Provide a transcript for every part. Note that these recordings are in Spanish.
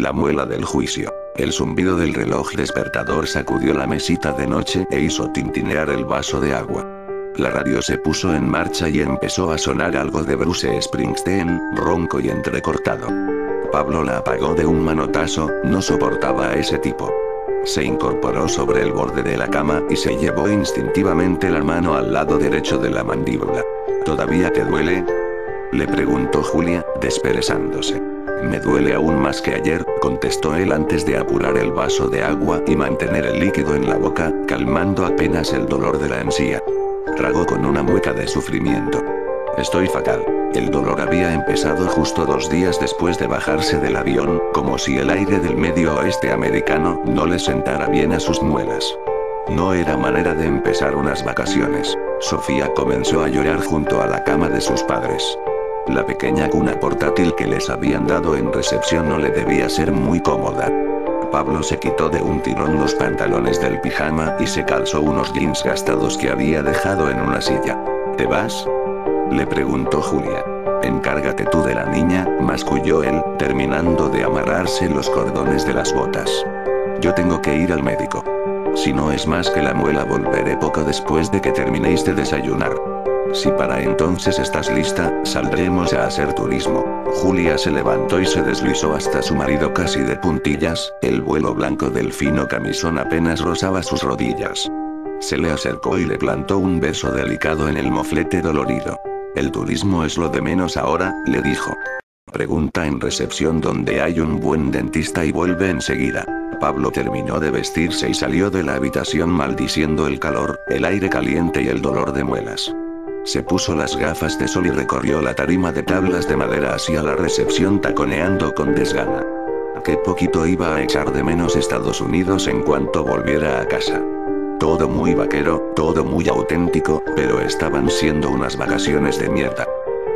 La muela del juicio. El zumbido del reloj despertador sacudió la mesita de noche e hizo tintinear el vaso de agua. La radio se puso en marcha y empezó a sonar algo de Bruce Springsteen, ronco y entrecortado. Pablo la apagó de un manotazo, no soportaba a ese tipo. Se incorporó sobre el borde de la cama y se llevó instintivamente la mano al lado derecho de la mandíbula. ¿Todavía te duele?, le preguntó Julia, desperezándose. Me duele aún más que ayer, contestó él antes de apurar el vaso de agua y mantener el líquido en la boca, calmando apenas el dolor de la encía. Tragó con una mueca de sufrimiento. Estoy fatal. El dolor había empezado justo 2 días después de bajarse del avión, como si el aire del medio oeste americano no le sentara bien a sus muelas. No era manera de empezar unas vacaciones. Sofía comenzó a llorar junto a la cama de sus padres. La pequeña cuna portátil que les habían dado en recepción no le debía ser muy cómoda. Pablo se quitó de un tirón los pantalones del pijama y se calzó unos jeans gastados que había dejado en una silla. ¿Te vas?, le preguntó Julia. Encárgate tú de la niña, masculló él, terminando de amarrarse los cordones de las botas. Yo tengo que ir al médico. Si no es más que la muela, volveré poco después de que terminéis de desayunar. Si para entonces estás lista, saldremos a hacer turismo. Julia se levantó y se deslizó hasta su marido casi de puntillas, el vuelo blanco del fino camisón apenas rozaba sus rodillas. Se le acercó y le plantó un beso delicado en el moflete dolorido. El turismo es lo de menos ahora, le dijo. Pregunta en recepción donde hay un buen dentista y vuelve enseguida. Pablo terminó de vestirse y salió de la habitación maldiciendo el calor, el aire caliente y el dolor de muelas. Se puso las gafas de sol y recorrió la tarima de tablas de madera hacia la recepción taconeando con desgana. Qué poquito iba a echar de menos Estados Unidos en cuanto volviera a casa. Todo muy vaquero, todo muy auténtico, pero estaban siendo unas vacaciones de mierda.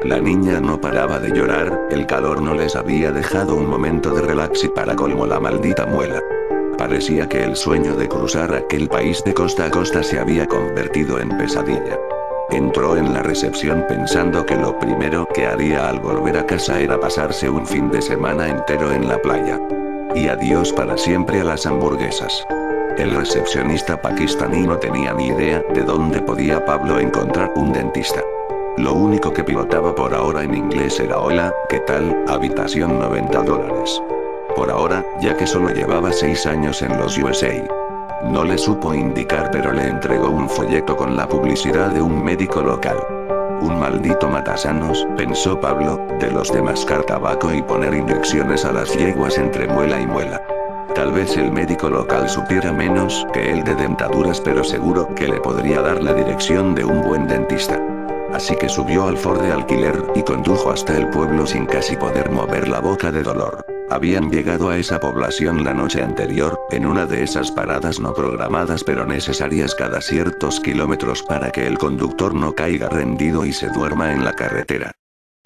La niña no paraba de llorar, el calor no les había dejado un momento de relax y para colmo la maldita muela. Parecía que el sueño de cruzar aquel país de costa a costa se había convertido en pesadilla. Entró en la recepción pensando que lo primero que haría al volver a casa era pasarse un fin de semana entero en la playa. Y adiós para siempre a las hamburguesas. El recepcionista pakistaní no tenía ni idea de dónde podía Pablo encontrar un dentista. Lo único que pilotaba por ahora en inglés era hola, ¿qué tal? Habitación $90. Por ahora, ya que solo llevaba 6 años en los USA. No le supo indicar, pero le entregó un folleto con la publicidad de un médico local. Un maldito matasanos, pensó Pablo, de los de mascar tabaco y poner inyecciones a las yeguas entre muela y muela. Tal vez el médico local supiera menos que él de dentaduras, pero seguro que le podría dar la dirección de un buen dentista. Así que subió al Ford de alquiler y condujo hasta el pueblo sin casi poder mover la boca de dolor. Habían llegado a esa población la noche anterior, en una de esas paradas no programadas pero necesarias cada ciertos kilómetros para que el conductor no caiga rendido y se duerma en la carretera.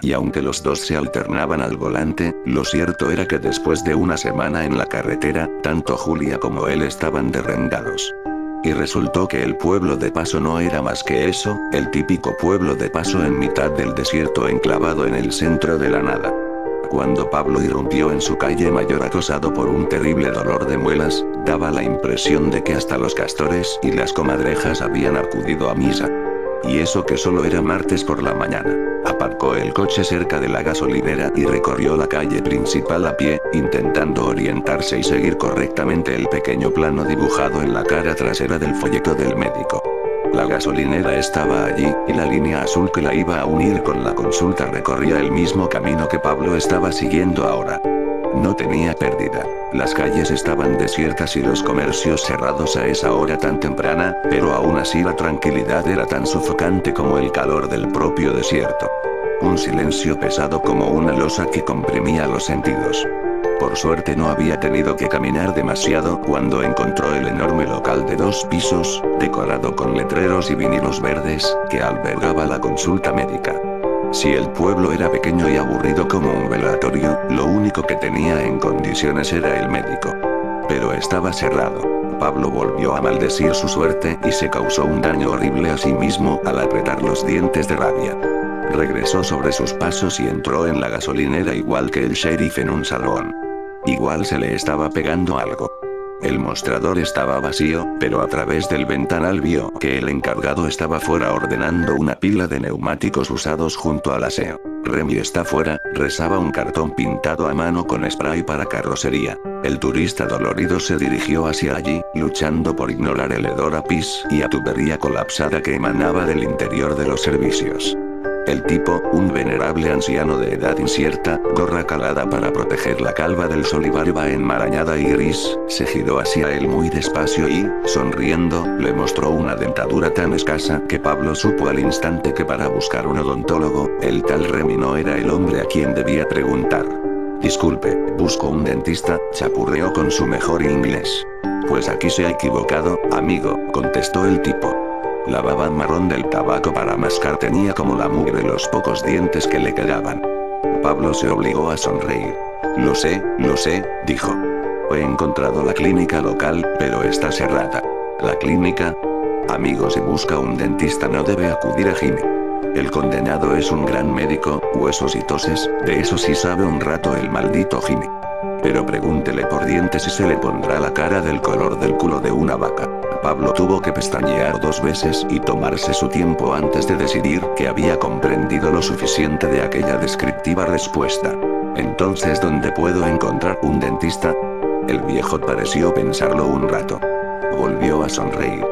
Y aunque los dos se alternaban al volante, lo cierto era que después de una semana en la carretera, tanto Julia como él estaban derrengados. Y resultó que el pueblo de paso no era más que eso, el típico pueblo de paso en mitad del desierto enclavado en el centro de la nada. Cuando Pablo irrumpió en su calle mayor acosado por un terrible dolor de muelas, daba la impresión de que hasta los castores y las comadrejas habían acudido a misa. Y eso que solo era martes por la mañana. Aparcó el coche cerca de la gasolinera y recorrió la calle principal a pie, intentando orientarse y seguir correctamente el pequeño plano dibujado en la cara trasera del folleto del médico. La gasolinera estaba allí, y la línea azul que la iba a unir con la consulta recorría el mismo camino que Pablo estaba siguiendo ahora. No tenía pérdida. Las calles estaban desiertas y los comercios cerrados a esa hora tan temprana, pero aún así la tranquilidad era tan sofocante como el calor del propio desierto. Un silencio pesado como una losa que comprimía los sentidos. Por suerte no había tenido que caminar demasiado cuando encontró el enorme local de 2 pisos, decorado con letreros y vinilos verdes, que albergaba la consulta médica. Si el pueblo era pequeño y aburrido como un velatorio, lo único que tenía en condiciones era el médico. Pero estaba cerrado. Pablo volvió a maldecir su suerte y se causó un daño horrible a sí mismo al apretar los dientes de rabia. Regresó sobre sus pasos y entró en la gasolinera igual que el sheriff en un salón. Igual se le estaba pegando algo. El mostrador estaba vacío, pero a través del ventanal vio que el encargado estaba fuera ordenando una pila de neumáticos usados junto al aseo. Remy está fuera, rezaba un cartón pintado a mano con spray para carrocería. El turista dolorido se dirigió hacia allí, luchando por ignorar el hedor a pis y a tubería colapsada que emanaba del interior de los servicios. El tipo, un venerable anciano de edad incierta, gorra calada para proteger la calva del sol y barba enmarañada y gris, se giró hacia él muy despacio y, sonriendo, le mostró una dentadura tan escasa que Pablo supo al instante que para buscar un odontólogo, el tal Remy no era el hombre a quien debía preguntar. Disculpe, busco un dentista, chapurreó con su mejor inglés. Pues aquí se ha equivocado, amigo, contestó el tipo. La baba marrón del tabaco para mascar tenía como la mugre los pocos dientes que le quedaban. Pablo se obligó a sonreír. Lo sé, dijo. He encontrado la clínica local, pero está cerrada. ¿La clínica? Amigo, si busca un dentista no debe acudir a Jimmy. El condenado es un gran médico, huesos y toses, de eso sí sabe un rato el maldito Jimmy. Pero pregúntele por dientes y se le pondrá la cara del color del culo de una vaca. Pablo tuvo que pestañear 2 veces y tomarse su tiempo antes de decidir que había comprendido lo suficiente de aquella descriptiva respuesta. Entonces, ¿dónde puedo encontrar un dentista? El viejo pareció pensarlo un rato. Volvió a sonreír.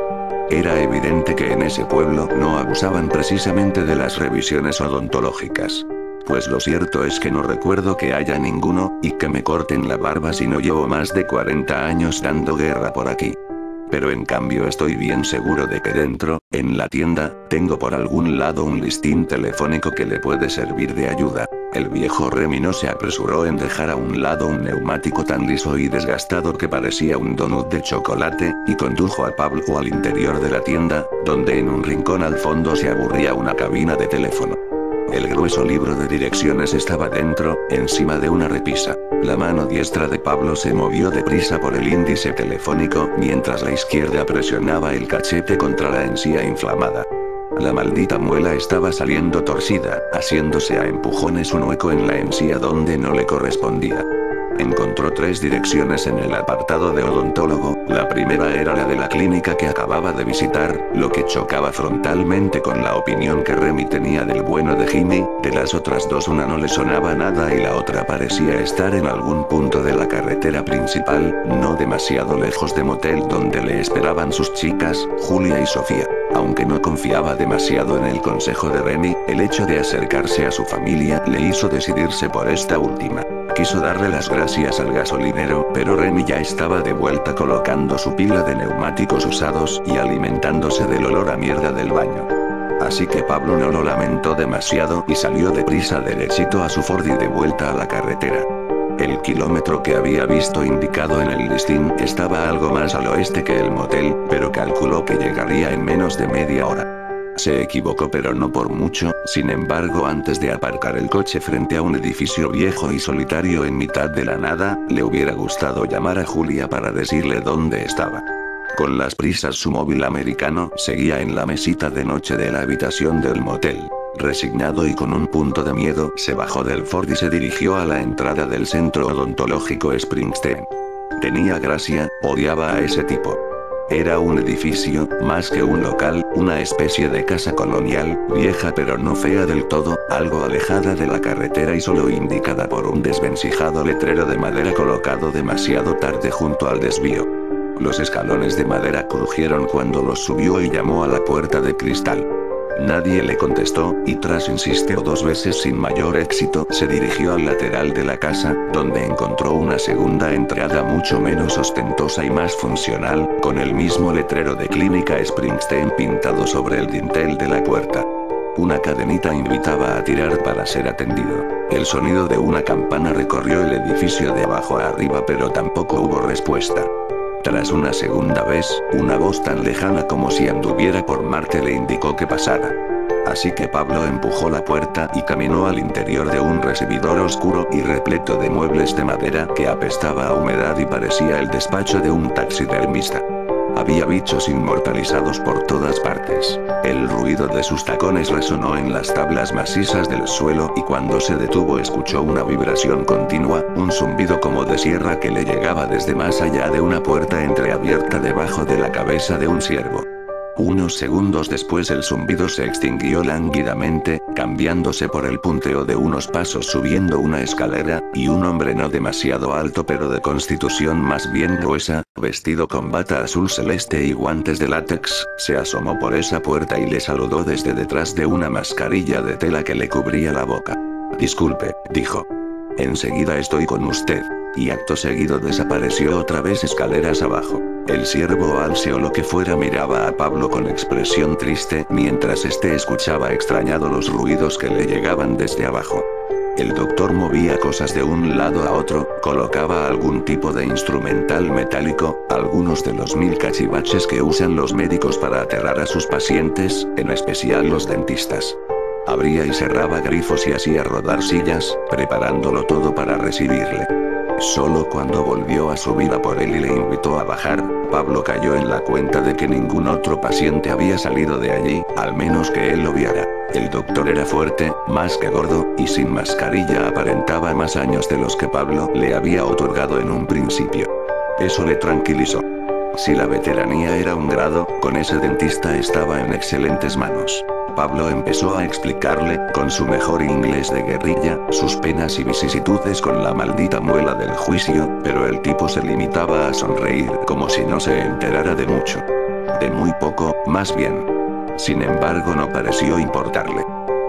Era evidente que en ese pueblo no abusaban precisamente de las revisiones odontológicas. Pues lo cierto es que no recuerdo que haya ninguno, y que me corten la barba si no llevo más de 40 años dando guerra por aquí. Pero en cambio estoy bien seguro de que dentro, en la tienda, tengo por algún lado un listín telefónico que le puede servir de ayuda. El viejo Remy no se apresuró en dejar a un lado un neumático tan liso y desgastado que parecía un donut de chocolate, y condujo a Pablo al interior de la tienda, donde en un rincón al fondo se aburría una cabina de teléfono. El grueso libro de direcciones estaba dentro, encima de una repisa. La mano diestra de Pablo se movió deprisa por el índice telefónico, mientras la izquierda presionaba el cachete contra la encía inflamada. La maldita muela estaba saliendo torcida, haciéndose a empujones un hueco en la encía donde no le correspondía. Encontró 3 direcciones en el apartado de odontólogo, la primera era la de la clínica que acababa de visitar, lo que chocaba frontalmente con la opinión que Remy tenía del bueno de Jimmy. De las otras 2 una no le sonaba nada y la otra parecía estar en algún punto de la carretera principal, no demasiado lejos de motel donde le esperaban sus chicas, Julia y Sofía. Aunque no confiaba demasiado en el consejo de Remy, el hecho de acercarse a su familia le hizo decidirse por esta última. Quiso darle las gracias al gasolinero, pero Remy ya estaba de vuelta colocando su pila de neumáticos usados y alimentándose del olor a mierda del baño. Así que Pablo no lo lamentó demasiado y salió deprisa derechito a su Ford y de vuelta a la carretera. El kilómetro que había visto indicado en el listín estaba algo más al oeste que el motel, pero calculó que llegaría en menos de media hora. Se equivocó pero no por mucho, sin embargo antes de aparcar el coche frente a un edificio viejo y solitario en mitad de la nada, le hubiera gustado llamar a Julia para decirle dónde estaba. Con las prisas su móvil americano seguía en la mesita de noche de la habitación del motel. Resignado y con un punto de miedo, se bajó del Ford y se dirigió a la entrada del centro odontológico Springsteen. Tenía gracia, odiaba a ese tipo. Era un edificio, más que un local, una especie de casa colonial, vieja pero no fea del todo, algo alejada de la carretera y solo indicada por un desvencijado letrero de madera colocado demasiado tarde junto al desvío. Los escalones de madera crujieron cuando los subió y llamó a la puerta de cristal. Nadie le contestó, y tras insistir 2 veces sin mayor éxito, se dirigió al lateral de la casa, donde encontró una segunda entrada mucho menos ostentosa y más funcional, con el mismo letrero de Clínica Springsteen pintado sobre el dintel de la puerta. Una cadenita invitaba a tirar para ser atendido. El sonido de una campana recorrió el edificio de abajo a arriba pero tampoco hubo respuesta. Tras una segunda vez, una voz tan lejana como si anduviera por Marte le indicó que pasara. Así que Pablo empujó la puerta y caminó al interior de un recibidor oscuro y repleto de muebles de madera que apestaba a humedad y parecía el despacho de un taxidermista. Había bichos inmortalizados por todas partes. El ruido de sus tacones resonó en las tablas macizas del suelo y cuando se detuvo escuchó una vibración continua, un zumbido como de sierra que le llegaba desde más allá de una puerta entreabierta debajo de la cabeza de un ciervo. Unos segundos después el zumbido se extinguió lánguidamente, cambiándose por el punteo de unos pasos subiendo una escalera, y un hombre no demasiado alto pero de constitución más bien gruesa, vestido con bata azul celeste y guantes de látex, se asomó por esa puerta y le saludó desde detrás de una mascarilla de tela que le cubría la boca. Disculpe, dijo. Enseguida estoy con usted. Y acto seguido desapareció otra vez escaleras abajo. El ciervo alce o lo que fuera miraba a Pablo con expresión triste mientras este escuchaba extrañado los ruidos que le llegaban desde abajo. El doctor movía cosas de un lado a otro, colocaba algún tipo de instrumental metálico, algunos de los 1000 cachivaches que usan los médicos para aterrar a sus pacientes, en especial los dentistas. Abría y cerraba grifos y hacía rodar sillas, preparándolo todo para recibirle. Solo cuando volvió a subir a por él y le invitó a bajar, Pablo cayó en la cuenta de que ningún otro paciente había salido de allí, al menos que él lo viera. El doctor era fuerte, más que gordo, y sin mascarilla aparentaba más años de los que Pablo le había otorgado en un principio. Eso le tranquilizó. Si la veteranía era un grado, con ese dentista estaba en excelentes manos. Pablo empezó a explicarle, con su mejor inglés de guerrilla, sus penas y vicisitudes con la maldita muela del juicio, pero el tipo se limitaba a sonreír como si no se enterara de mucho. De muy poco, más bien. Sin embargo, no pareció importarle.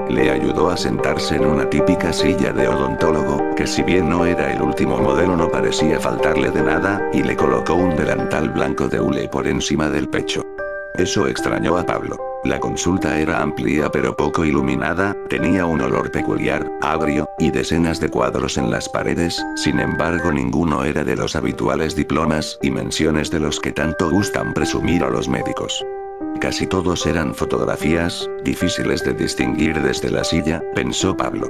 Le ayudó a sentarse en una típica silla de odontólogo, que si bien no era el último modelo no parecía faltarle de nada, y le colocó un delantal blanco de hule por encima del pecho. Eso extrañó a Pablo. La consulta era amplia pero poco iluminada, tenía un olor peculiar, agrio, y decenas de cuadros en las paredes, sin embargo ninguno era de los habituales diplomas y menciones de los que tanto gustan presumir a los médicos. Casi todos eran fotografías, difíciles de distinguir desde la silla, pensó Pablo.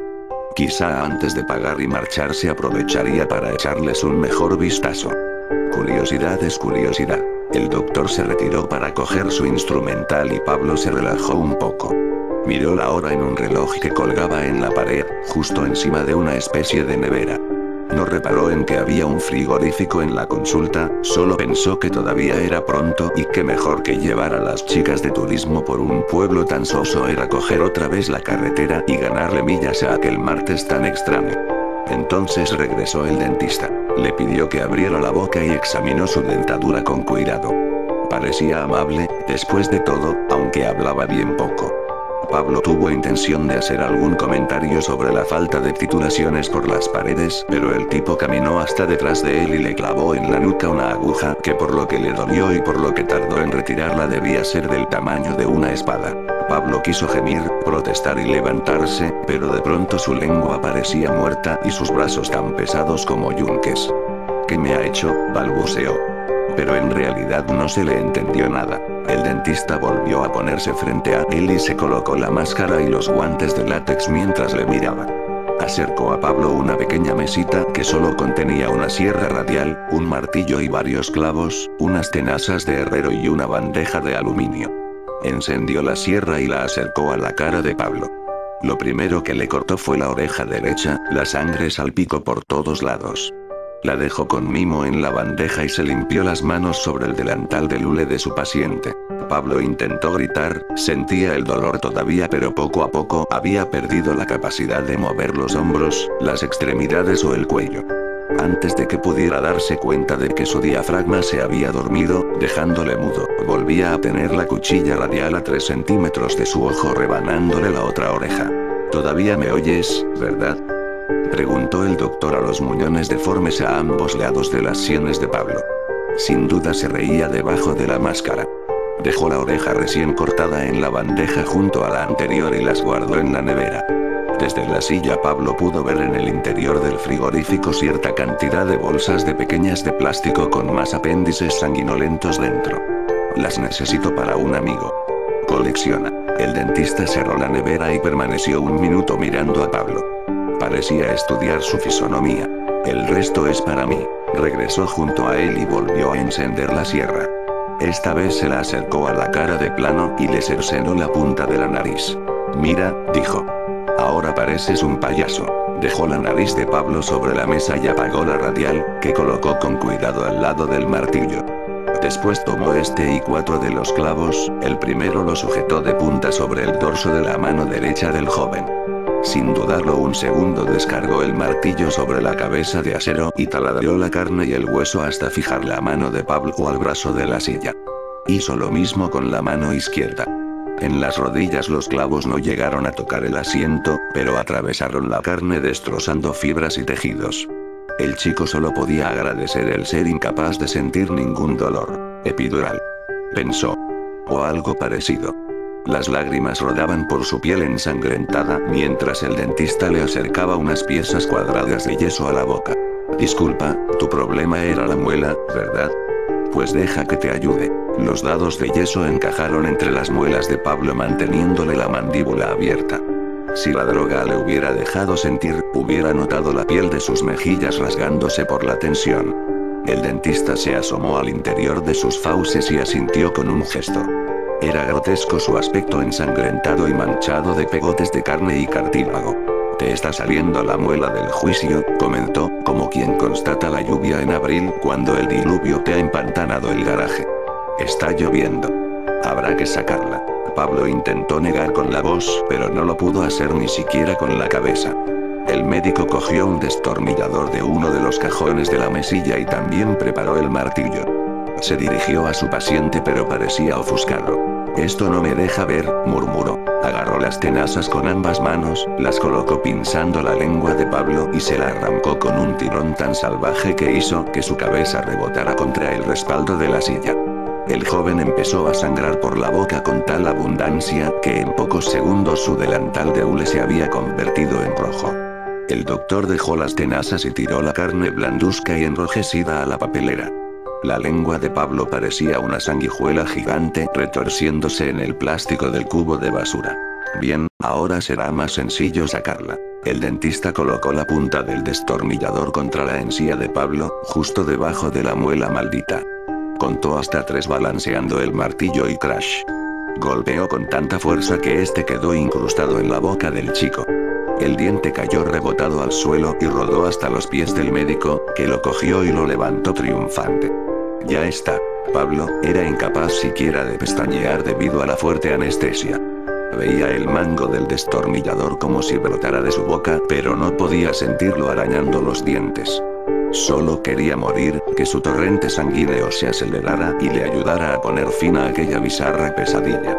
Quizá antes de pagar y marcharse aprovecharía para echarles un mejor vistazo. Curiosidad es curiosidad. El doctor se retiró para coger su instrumental y Pablo se relajó un poco. Miró la hora en un reloj que colgaba en la pared, justo encima de una especie de nevera. No reparó en que había un frigorífico en la consulta, solo pensó que todavía era pronto y que mejor que llevar a las chicas de turismo por un pueblo tan soso era coger otra vez la carretera y ganarle millas a aquel martes tan extraño. Entonces regresó el dentista. Le pidió que abriera la boca y examinó su dentadura con cuidado. Parecía amable, después de todo, aunque hablaba bien poco. Pablo tuvo intención de hacer algún comentario sobre la falta de titulaciones por las paredes, pero el tipo caminó hasta detrás de él y le clavó en la nuca una aguja que por lo que le dolió y por lo que tardó en retirarla debía ser del tamaño de una espada. Pablo quiso gemir, protestar y levantarse, pero de pronto su lengua parecía muerta y sus brazos tan pesados como yunques. ¿Qué me ha hecho?, balbuceó. Pero en realidad no se le entendió nada. El dentista volvió a ponerse frente a él y se colocó la máscara y los guantes de látex mientras le miraba. Acercó a Pablo una pequeña mesita que solo contenía una sierra radial, un martillo y varios clavos, unas tenazas de herrero y una bandeja de aluminio. Encendió la sierra y la acercó a la cara de Pablo. Lo primero que le cortó fue la oreja derecha, la sangre salpicó por todos lados. La dejó con mimo en la bandeja y se limpió las manos sobre el delantal del hule de su paciente. Pablo intentó gritar, sentía el dolor todavía pero poco a poco había perdido la capacidad de mover los hombros, las extremidades o el cuello. Antes de que pudiera darse cuenta de que su diafragma se había dormido, dejándole mudo, volvía a tener la cuchilla radial a 3 centímetros de su ojo rebanándole la otra oreja. ¿Todavía me oyes, verdad?, preguntó el doctor a los muñones deformes a ambos lados de las sienes de Pablo. Sin duda se reía debajo de la máscara. Dejó la oreja recién cortada en la bandeja junto a la anterior y las guardó en la nevera. Desde la silla Pablo pudo ver en el interior del frigorífico cierta cantidad de bolsas de pequeñas de plástico con más apéndices sanguinolentos dentro. Las necesito para un amigo. Colecciona. El dentista cerró la nevera y permaneció un minuto mirando a Pablo. Parecía estudiar su fisonomía. El resto es para mí. Regresó junto a él y volvió a encender la sierra. Esta vez se la acercó a la cara de plano y le cercenó la punta de la nariz. Mira, dijo. Ahora pareces un payaso. Dejó la nariz de Pablo sobre la mesa y apagó la radial, que colocó con cuidado al lado del martillo. Después tomó este y 4 de los clavos, el primero lo sujetó de punta sobre el dorso de la mano derecha del joven. Sin dudarlo un segundo descargó el martillo sobre la cabeza de acero y taladrió la carne y el hueso hasta fijar la mano de Pablo al brazo de la silla. Hizo lo mismo con la mano izquierda. En las rodillas los clavos no llegaron a tocar el asiento, pero atravesaron la carne destrozando fibras y tejidos. El chico solo podía agradecer el ser incapaz de sentir ningún dolor. Epidural. Pensó. O algo parecido. Las lágrimas rodaban por su piel ensangrentada mientras el dentista le acercaba unas piezas cuadradas de yeso a la boca. Disculpa, tu problema era la muela, ¿verdad? Pues deja que te ayude. Los dados de yeso encajaron entre las muelas de Pablo manteniéndole la mandíbula abierta. Si la droga le hubiera dejado sentir, hubiera notado la piel de sus mejillas rasgándose por la tensión. El dentista se asomó al interior de sus fauces y asintió con un gesto. Era grotesco su aspecto ensangrentado y manchado de pegotes de carne y cartílago. Te está saliendo la muela del juicio, comentó, como quien constata la lluvia en abril cuando el diluvio te ha empantanado el garaje. Está lloviendo. Habrá que sacarla. Pablo intentó negar con la voz, pero no lo pudo hacer ni siquiera con la cabeza. El médico cogió un destornillador de uno de los cajones de la mesilla y también preparó el martillo. Se dirigió a su paciente pero parecía ofuscado. Esto no me deja ver, murmuró. Agarró las tenazas con ambas manos, las colocó pinzando la lengua de Pablo y se la arrancó con un tirón tan salvaje que hizo que su cabeza rebotara contra el respaldo de la silla. El joven empezó a sangrar por la boca con tal abundancia que en pocos segundos su delantal de hule se había convertido en rojo. El doctor dejó las tenazas y tiró la carne blanduzca y enrojecida a la papelera. La lengua de Pablo parecía una sanguijuela gigante retorciéndose en el plástico del cubo de basura. Bien, ahora será más sencillo sacarla. El dentista colocó la punta del destornillador contra la encía de Pablo, justo debajo de la muela maldita. Contó hasta 3 balanceando el martillo y crash. Golpeó con tanta fuerza que este quedó incrustado en la boca del chico. El diente cayó rebotado al suelo y rodó hasta los pies del médico, que lo cogió y lo levantó triunfante. Ya está. Pablo era incapaz siquiera de pestañear debido a la fuerte anestesia. Veía el mango del destornillador como si brotara de su boca, pero no podía sentirlo arañando los dientes. Solo quería morir, que su torrente sanguíneo se acelerara y le ayudara a poner fin a aquella bizarra pesadilla.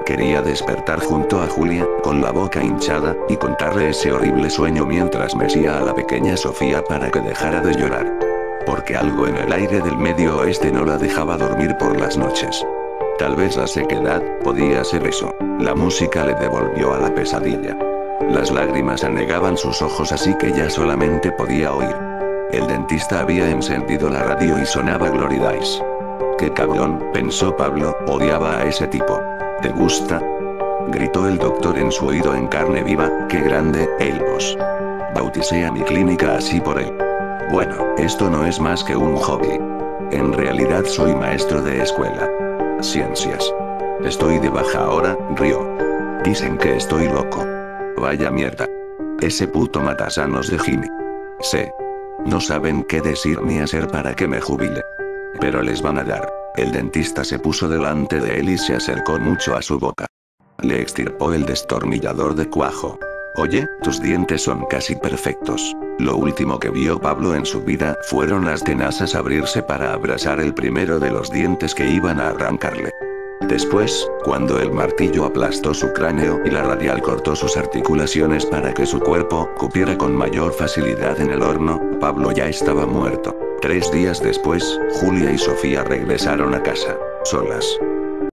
Quería despertar junto a Julia, con la boca hinchada, y contarle ese horrible sueño mientras mecía a la pequeña Sofía para que dejara de llorar. Porque algo en el aire del Medio Oeste no la dejaba dormir por las noches. Tal vez la sequedad, podía ser eso. La música le devolvió a la pesadilla. Las lágrimas anegaban sus ojos así que ya solamente podía oír. El dentista había encendido la radio y sonaba Glory Days. «Qué cabrón», pensó Pablo, odiaba a ese tipo. «¿Te gusta?», gritó el doctor en su oído en carne viva. «Qué grande, Elbos. Bauticé a mi clínica así por él. Bueno, esto no es más que un hobby. En realidad soy maestro de escuela. Ciencias. Estoy de baja ahora», rió. «Dicen que estoy loco. Vaya mierda. Ese puto matasanos de Jimmy. Sé. No saben qué decir ni hacer para que me jubile. Pero les van a dar». El dentista se puso delante de él y se acercó mucho a su boca. Le extirpó el destornillador de cuajo. «Oye, tus dientes son casi perfectos». Lo último que vio Pablo en su vida fueron las tenazas abrirse para abrazar el primero de los dientes que iban a arrancarle. Después, cuando el martillo aplastó su cráneo y la radial cortó sus articulaciones para que su cuerpo cupiera con mayor facilidad en el horno, Pablo ya estaba muerto. 3 días después, Julia y Sofía regresaron a casa, solas.